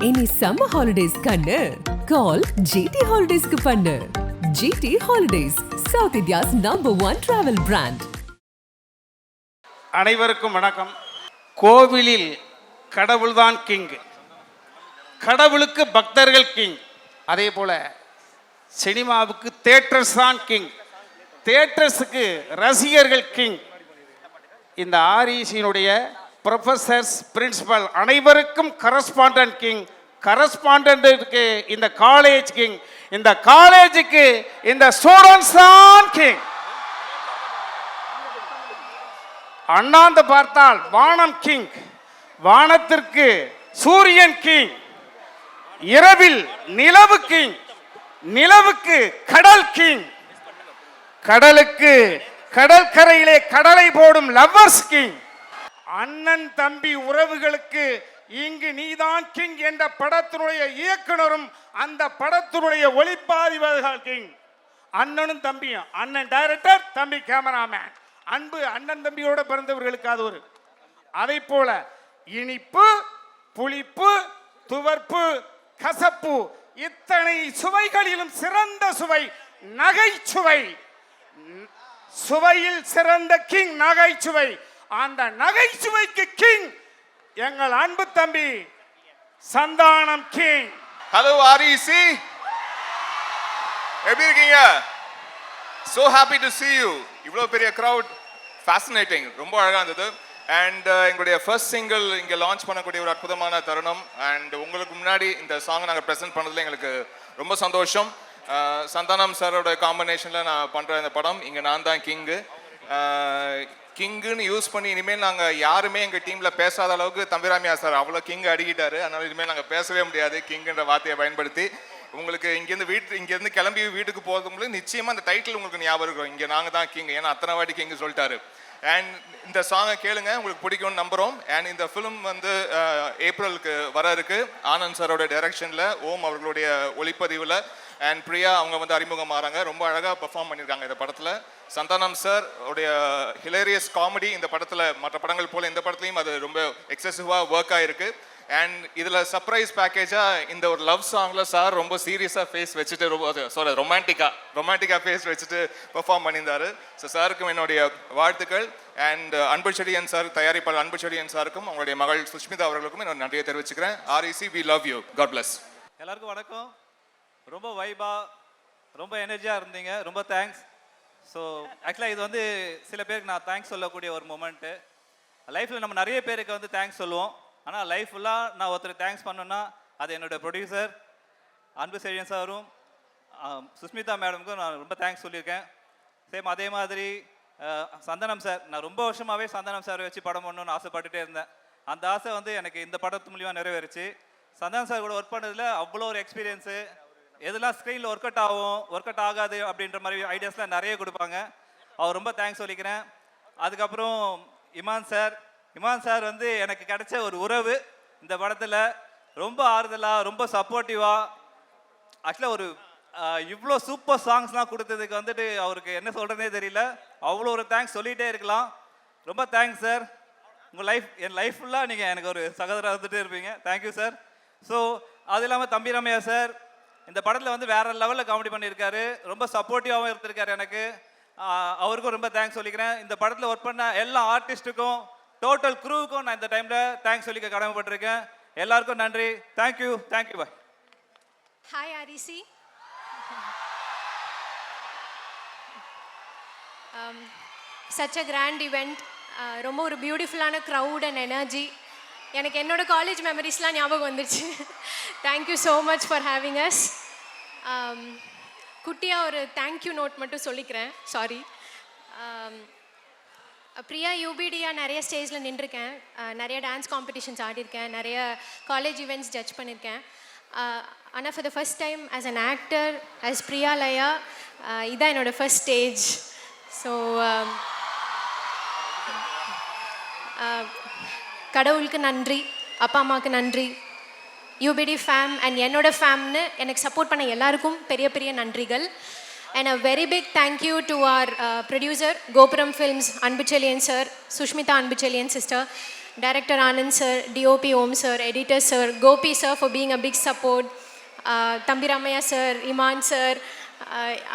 இனி summer holidays கண்ணு கால் GT ஹாலிடேஸ்க்கு பண்ணு. GT holidays, South India's #1 travel brand. அனைவருக்கும் வணக்கம். கோவிலில் கடவுள்தான் கிங், கடவுளுக்கு பக்தர்கள் கிங். அதே போல சினிமாவுக்கு தியேட்டர்ஸ் தான் கிங், தியேட்டர்ஸுக்கு ரசிகர்கள் கிங். இந்த ஆர்இசியினுடைய ப்ரொஃபஸர்ஸ், பிரின்சிபல் அனைவருக்கும் கரஸ்பாண்டன்ட் கிங், கரஸ்பாண்டன்ட்டுக்கு இந்த காலேஜ் கிங், இந்த காலேஜுக்கு இந்த ஸ்டூடெண்ட்ஸ் தான் கிங். அண்ணாந்து பார்த்தால் வானம் கிங், வானத்திற்கு சூரியன் கிங், இரவில் நிலவு கிங், நிலவுக்கு கடல் கிங், கடலுக்கு கடற்கரையிலே கடலை போடும் லவ்வர்ஸ் கிங். அண்ணன் தம்பி உறவுகளுக்கு இங்கு நீதான் கிங் என்ற படத்தினுடைய இயக்குனரும் அந்த படத்தினுடைய ஒளிப்பதிவாளர்கள் கிங். அண்ணனும் தம்பியும், அண்ணன் டைரக்டர், தம்பி கேமராமேன். அன்பு அண்ணன் தம்பியோட பிறந்தவர்களுக்கு அது ஒரு. அதை போல இனிப்பு, புளிப்பு, துவர்ப்பு, கசப்பு, இத்தனை சுவைகளிலும் சிறந்த சுவை நகைச்சுவை. சுவையில் சிறந்த கிங் நகைச்சுவை. அந்த நகைச்சுவைக்கு கிங் எங்கள் அன்பு தம்பி சந்தானம் கிங். ஹலோ ஆர்இசி, எப்படி இருக்கீங்க? So happy to see you. இவ்வளோ பெரிய crowd, fascinating, ரொம்ப அழகாக இருந்தது. அண்ட் எங்களுடைய ஃபர்ஸ்ட் சிங்கிள் இங்கே லான்ச் பண்ணக்கூடிய ஒரு அற்புதமான தருணம். அண்ட் உங்களுக்கு முன்னாடி இந்த சாங்கை நாங்கள் ப்ரெசென்ட் பண்ணதில் எங்களுக்கு ரொம்ப சந்தோஷம். சந்தானம் சாரோட காம்பினேஷனில் நான் பண்ணுற இந்த படம் இங்கே நான் தான் கிங்கு. கிங்குன்னு யூஸ் பண்ணி இனிமேல் நாங்கள் யாருமே எங்கள் டீமில் பேசாத அளவுக்கு தம்பிராமியா சார் அவ்வளோ கிங் அடிக்கிட்டாரு. அதனால் இனிமேல் நாங்கள் பேசவே முடியாது கிங்குன்ற வார்த்தையை பயன்படுத்தி. உங்களுக்கு இங்கேருந்து கிளம்பி வீட்டுக்கு போகிறதுங்களுக்கு நிச்சயமாக அந்த டைட்டில் உங்களுக்கு ஞாபகம் இருக்கும், இங்கே நாங்கள் தான் கிங், ஏன்னா அத்தனை வாட்டி கிங்கு சொல்லிட்டாரு. அண்ட் இந்த சாங்கை கேளுங்க, உங்களுக்கு பிடிக்கும்னு நம்புகிறோம். அண்ட் இந்த ஃபிலிம் வந்து ஏப்ரலுக்கு வர இருக்கு. ஆனந்த் சாரோட டைரக்ஷனில், ஓம் அவர்களுடைய ஒளிப்பதிவில், அண்ட் பிரியா அவங்க வந்து அறிமுகமாகறாங்க. ரொம்ப அழகாக பெர்ஃபார்ம் பண்ணியிருக்காங்க இந்த படத்தில். சந்தானம் சார் உடைய ஹிலேரியஸ் காமெடி இந்த படத்தில் மற்ற படங்கள் போல் இந்த படத்துலையும் அது ரொம்ப எக்ஸசிவாக ஒர்க் ஆகிருக்கு. அண்ட் இதில் சர்ப்ரைஸ் பேக்கேஜாக இந்த ஒரு லவ் சாங்கில் சார் ரொம்ப சீரியஸாக ஃபேஸ் வச்சுட்டு, ரொம்ப ரொமான்டிக்காக ஃபேஸ் வச்சுட்டு பெர்ஃபார்ம் பண்ணியிருந்தார். ஸோ சாருக்கும் என்னுடைய வாழ்த்துக்கள். அண்ட் அன்பு செடியன் சார், தயாரிப்பாளர் அன்பு செடியன் சாருக்கும் அவங்களுடைய மகள் சுஷ்மிதா அவர்களுக்கும் என்னோட நன்றியை தெரிவிச்சுக்கிறேன். REC, we love you. God bless. எல்லாருக்கும் வணக்கம். ரொம்ப வைபாக, ரொம்ப எனர்ஜியாக இருந்தீங்க, ரொம்ப தேங்க்ஸ். ஸோ ஆக்சுவலாக இது வந்து சில பேருக்கு நான் தேங்க்ஸ் சொல்லக்கூடிய ஒரு மொமெண்ட்டு. லைஃப்பில் நம்ம நிறைய பேருக்கு வந்து தேங்க்ஸ் சொல்லுவோம், ஆனால் லைஃப் ஃபுல்லாக நான் ஒருத்தருக்கு தேங்க்ஸ் பண்ணோன்னா அது என்னோடய ப்ரொடியூசர் அன்பு செழியன் சாரும் சுஷ்மிதா மேடமுக்கும் நான் ரொம்ப தேங்க்ஸ் சொல்லியிருக்கேன். சேம் அதே மாதிரி சந்தானம் சார், நான் ரொம்ப வருஷமாகவே சந்தானம் சார் வச்சு படம் பண்ணணும்னு ஆசைப்பட்டுட்டே இருந்தேன். அந்த ஆசை வந்து எனக்கு இந்த படத்து மூலியமாக நிறைவேறிச்சு. சந்தானம் சார் கூட ஒர்க் பண்ணதில் அவ்வளோ ஒரு எக்ஸ்பீரியன்ஸு. எதெல்லாம் ஸ்க்ரீனில் ஒர்க் அவுட் ஆகும், ஒர்க் அவுட் ஆகாது அப்படின்ற மாதிரி ஐடியாஸ்லாம் நிறைய கொடுப்பாங்க. அவர் ரொம்ப தேங்க்ஸ் சொல்லிக்கிறேன். அதுக்கப்புறம் இமான் சார் வந்து எனக்கு கிடைச்ச ஒரு உறவு இந்த படத்தில். ரொம்ப ஆறுதலாக, ரொம்ப சப்போர்ட்டிவாக, ஆக்சுவலாக ஒரு இவ்வளோ சூப்பர் சாங்ஸ்லாம் கொடுத்ததுக்கு வந்துட்டு அவருக்கு என்ன சொல்கிறதே தெரியல. அவ்வளோ ஒரு தேங்க்ஸ் சொல்லிகிட்டே இருக்கலாம். ரொம்ப தேங்க்ஸ் சார். என் லைஃப் ஃபுல்லாக நீங்கள் எனக்கு ஒரு சகோதரர் வந்துகிட்டே இருப்பீங்க. Thank you sir. ஸோ அது இல்லாமல் தம்பிராமையா சார் இந்த படத்தில் வந்து வேறு லெவலில் காமெடி பண்ணியிருக்காரு. ரொம்ப சப்போர்ட்டிவாகவும் இருந்திருக்காரு எனக்கு. அவருக்கும் ரொம்ப தேங்க்ஸ் சொல்லிக்கிறேன். இந்த படத்தில் ஒர்க் பண்ண எல்லா ஆர்டிஸ்ட்டுக்கும், டோட்டல் க்ரூவுக்கும் நான் இந்த டைமில் தேங்க்ஸ் சொல்லிக்க கடமைப்பட்டிருக்கேன். எல்லாருக்கும் நன்றி. Thank you bye. Hi REC. Such a grand event. ரொம்ப ஒரு பியூட்டிஃபுல்லான க்ரௌட் அண்ட் எனர்ஜி. எனக்கு என்னோட காலேஜ் மெமரிஸ்லாம் ஞாபகம் வந்துடுச்சு. Thank you so much for having as. குட்டியாக ஒரு தேங்க்யூ நோட் மட்டும் சொல்லிக்கிறேன். சாரி. பிரியா யூபிடியாக நிறைய ஸ்டேஜில் நின்றுருக்கேன், நிறைய டான்ஸ் காம்படிஷன்ஸ் ஆடிருக்கேன், நிறைய காலேஜ் ஈவெண்ட்ஸ் ஜட்ஜ் பண்ணியிருக்கேன். ஆனால் for the first time as an actor, as Priya லயா, இதுதான் என்னோடய ஃபஸ்ட் ஸ்டேஜ். ஸோ கடவுளுக்கு நன்றி, அப்பா அம்மாவுக்கு நன்றி, யூபிடி ஃபேம் அண்ட் என்னோட ஃபேம்னு எனக்கு சப்போர்ட் பண்ண எல்லாருக்கும் பெரிய பெரிய நன்றிகள். And a very big thank you to our producer, Gopuram Films, Anbuchelian sir, Sushmita Anbuchelian sister, director Anand sir, DOP Om sir, editor sir, Gopi sir for being a big support, Thambi Ramaya sir, Iman sir,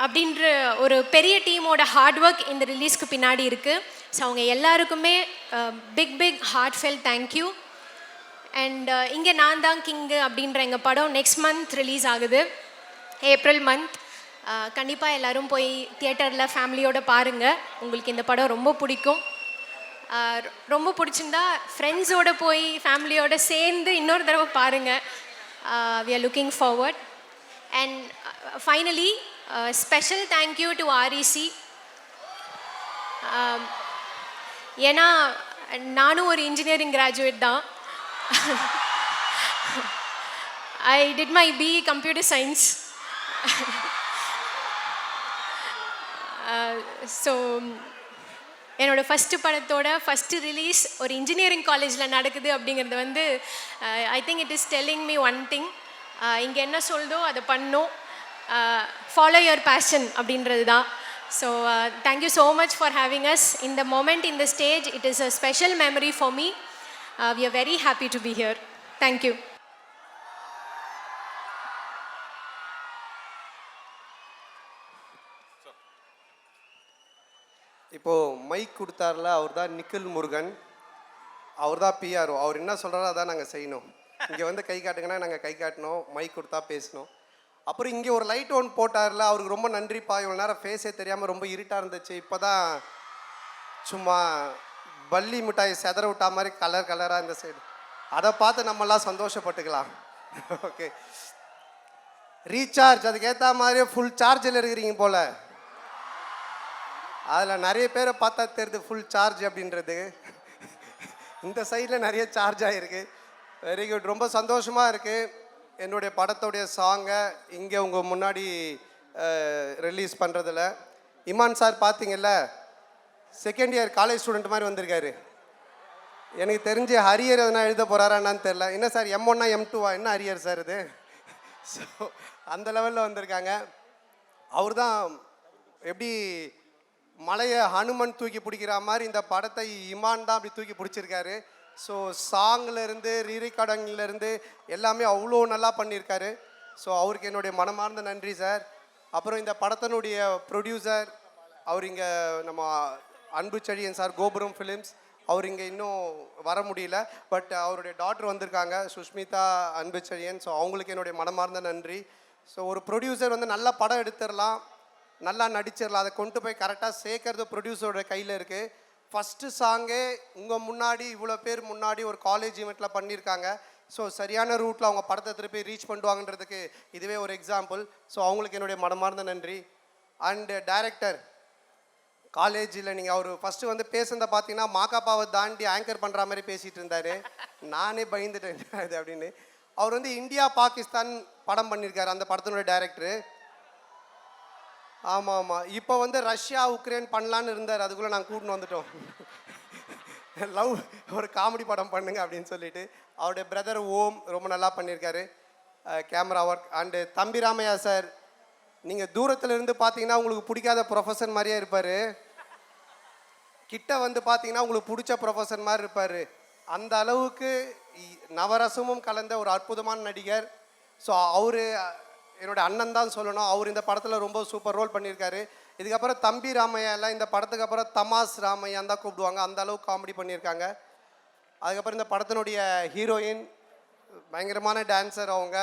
அப்படின்ற ஒரு பெரிய டீமோட hard work இந்த ரிலீஸ்க்கு பின்னாடி இருக்குது. So அவங்க எல்லாருக்குமே பிக் ஹார்ட்ஃபெல் தேங்க்யூ. அண்ட் இங்கே நான் தான் கிங்கு அப்படின்ற எங்கள் படம் நெக்ஸ்ட் மந்த் ரிலீஸ் ஆகுது, ஏப்ரல் மந்த். கண்டிப்பாக எல்லோரும் போய் தியேட்டரில் ஃபேமிலியோடு பாருங்கள். உங்களுக்கு இந்த படம் ரொம்ப பிடிக்கும். ரொம்ப பிடிச்சிருந்தா ஃப்ரெண்ட்ஸோடு போய் ஃபேமிலியோடு சேர்ந்து இன்னொரு தடவை பாருங்கள். We are looking forward. And finally special thank you to REC. ஏன்னா நானும் ஒரு இன்ஜினியரிங் கிராஜுவேட் தான். I did my BE Computer Science. So என்னோடய ஃபஸ்ட்டு படத்தோட ஃபஸ்ட்டு ரிலீஸ் ஒரு இன்ஜினியரிங் காலேஜில் நடக்குது அப்படிங்கிறது வந்து I think it is telling me one thing. இங்கே என்ன சொல்லுதோ அதை பண்ணோம். ஃபாலோ யுவர் பேஷன் அப்படின்றது தான். So thank you so much for having as. இந்த மொமெண்ட், இந்த stage, it is a special memory for me. We are very happy to be here. Thank you. இப்போது மைக் கொடுத்தார்ல, அவர் தான் நிக்கில் முருகன், அவர் தான் PRO. அவர் என்ன சொல்கிறாரோ அதான் நாங்கள் செய்யணும். இங்கே வந்து கை காட்டுங்கன்னா நாங்கள் கை காட்டணும், மைக் கொடுத்தா பேசணும். அப்புறம் இங்கே ஒரு லைட் ஒன் போட்டார்ல, அவருக்கு ரொம்ப நன்றிப்பா. இவ்வளோ நேரம் ஃபேஸே தெரியாமல் ரொம்ப இருட்டாக இருந்துச்சு. இப்போ தான் சும்மா பல்லி மிட்டாய் செதற விட்டா மாதிரி கலராக இந்த சைடு, அதை பார்த்து நம்மளாம் சந்தோஷப்பட்டுக்கலாம். ஓகே, ரீசார்ஜ் அதுக்கேற்ற மாதிரி ஃபுல் சார்ஜில் இருக்கிறீங்க போல். அதில் நிறைய பேரை பார்த்தா தெரியுது ஃபுல் சார்ஜ் அப்படின்றது. இந்த சைடில் நிறைய சார்ஜ் ஆகிருக்கு. வெரி குட், ரொம்ப சந்தோஷமாக இருக்குது. என்னுடைய படத்துடைய சாங்கை இங்கே உங்கள் முன்னாடி ரிலீஸ் பண்ணுறதில் இமான் சார் பார்த்தீங்கல்ல, செகண்ட் இயர் காலேஜ் ஸ்டூடெண்ட் மாதிரி வந்திருக்காரு. எனக்கு தெரிஞ்சு ஹரியர் எதனா எழுத போகிறாரா என்னான்னு தெரில. என்ன சார் M1 M2 என்ன ஹரியர் சார் இது? ஸோ அந்த லெவலில் வந்திருக்காங்க. அவர் தான் எப்படி மலையை ஹனுமன் தூக்கி பிடிக்கிற மாதிரி இந்த படத்தை இமான் தான் அப்படி தூக்கி பிடிச்சிருக்காரு. ஸோ சாங்லேருந்து ரீரெக்கார்டிங்லேருந்து எல்லாமே அவ்வளோ நல்லா பண்ணியிருக்காரு. ஸோ அவருக்கு என்னுடைய மனமார்ந்த நன்றி சார். அப்புறம் இந்த படத்தினுடைய ப்ரொடியூசர் அவர் இங்கே நம்ம அன்புச்செழியன் சார், கோபுரம் ஃபிலிம்ஸ், அவர் இங்கே இன்னும் வர முடியல. பட் அவருடைய டாட்டர் வந்திருக்காங்க, சுஷ்மிதா அன்புச்செழியன். ஸோ அவங்களுக்கு என்னுடைய மனமார்ந்த நன்றி. ஸோ ஒரு ப்ரொடியூசர் வந்து நல்ல படம் எடுத்துடலாம், நல்லா நடிச்சிடலாம், அதை கொண்டு போய் கரெக்டாக சேர்க்கறது ப்ரொடியூசரோட கையில் இருக்குது. ஃபஸ்ட்டு சாங்கே உங்கள் முன்னாடி இவ்வளோ பேர் முன்னாடி ஒரு காலேஜ் ஈவெண்ட்டில் பண்ணியிருக்காங்க. ஸோ சரியான ரூட்டில் அவங்க படத்தை திருப்பி ரீச் பண்ணுவாங்கன்றதுக்கு இதுவே ஒரு எக்ஸாம்பிள். ஸோ அவங்களுக்கு என்னுடைய மனமார்ந்த நன்றி. அண்டு டைரக்டர் காலேஜில் நீங்கள் அவர் ஃபஸ்ட்டு வந்து பேசுனதை பார்த்தீங்கன்னா மாக்காப்பாவை தாண்டி ஆங்கர் பண்ணுற மாதிரி பேசிகிட்டு இருந்தார். நானே பயந்துட்டேன் இது அப்படின்னு. அவர் வந்து இந்தியா பாகிஸ்தான் படம் பண்ணியிருக்காரு, அந்த படத்தினுடைய டைரக்டரு. ஆமாம், இப்போ வந்து ரஷ்யா உக்ரைன் பண்ணலான்னு இருந்தார், அதுக்குள்ளே நாங்கள் கூட்டின்னு வந்துட்டோம். லவ் ஒரு காமெடி படம் பண்ணுங்க அப்படின்னு சொல்லிட்டு. அவருடைய பிரதர் ஓம் ரொம்ப நல்லா பண்ணியிருக்காரு கேமரா ஒர்க். அண்டு தம்பி ராமையா சார், நீங்கள் தூரத்தில் இருந்து பார்த்தீங்கன்னா உங்களுக்கு பிடிக்காத ப்ரொஃபஸர் மாதிரியே இருப்பார், கிட்ட வந்து பார்த்தீங்கன்னா உங்களுக்கு பிடிச்ச ப்ரொஃபஸர் மாதிரி இருப்பார். அந்த அளவுக்கு நவரசமும் கலந்த ஒரு அற்புதமான நடிகர். ஸோ அவர் என்னோடய அண்ணன் தான் சொல்லணும். அவர் இந்த படத்தில் ரொம்ப சூப்பர் ரோல் பண்ணியிருக்காரு. இதுக்கப்புறம் தம்பி ராமையாலாம் இந்த படத்துக்கு அப்புறம் தமாஸ் ராமையான் தான் கூப்பிடுவாங்க, அந்த அளவுக்கு காமெடி பண்ணியிருக்காங்க. அதுக்கப்புறம் இந்த படத்தினுடைய ஹீரோயின் பயங்கரமான டான்ஸர். அவங்க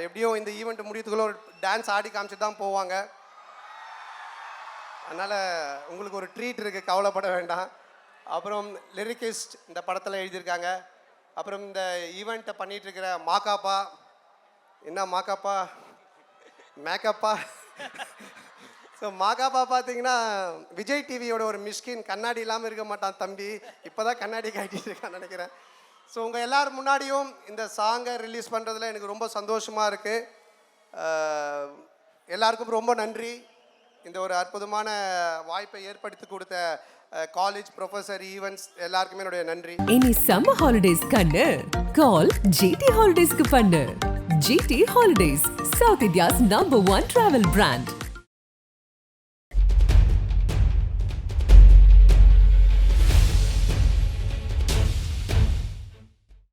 எப்படியோ இந்த ஈவெண்ட் முடியறதுக்குள்ள ஒரு டான்ஸ் ஆடி காமிச்சிட்டு தான் போவாங்க. அதனால் உங்களுக்கு ஒரு ட்ரீட் இருக்குது, கவலைப்பட வேண்டாம். அப்புறம் லிரிக்கிஸ்ட் இந்த படத்தில் எழுதியிருக்காங்க. அப்புறம் இந்த ஈவெண்ட்டை பண்ணிகிட்ருக்கிற மாக்காப்பா, என்ன மாக்காப்பா மேக்கப்பா. ஸோ மாக்காப்பா பார்த்தீங்கன்னா விஜய் டிவியோட ஒரு மிஸ்கின், கண்ணாடி இல்லாமல் இருக்க மாட்டான் தம்பி, இப்போ தான் கண்ணாடி காட்டிட்டு இருக்கான்னு நினைக்கிறேன். ஸோ உங்கள் எல்லோரும் முன்னாடியும் இந்த சாங்கை ரிலீஸ் பண்ணுறதுல எனக்கு ரொம்ப சந்தோஷமாக இருக்குது. எல்லாருக்கும் ரொம்ப நன்றி. இந்த ஒரு அற்புதமான வாய்ப்பை ஏற்படுத்தி கொடுத்த காலேஜ் ப்ரொஃபஸர் ஈவென்ட்ஸ் எல்லாருக்குமே என்னுடைய நன்றி. இனி சம்மர் ஹாலிடேஸ் கண்ணு கால் GT ஹாலிடேஸ்க்கு பண்ணு. GT holidays, South India's #1 travel brand.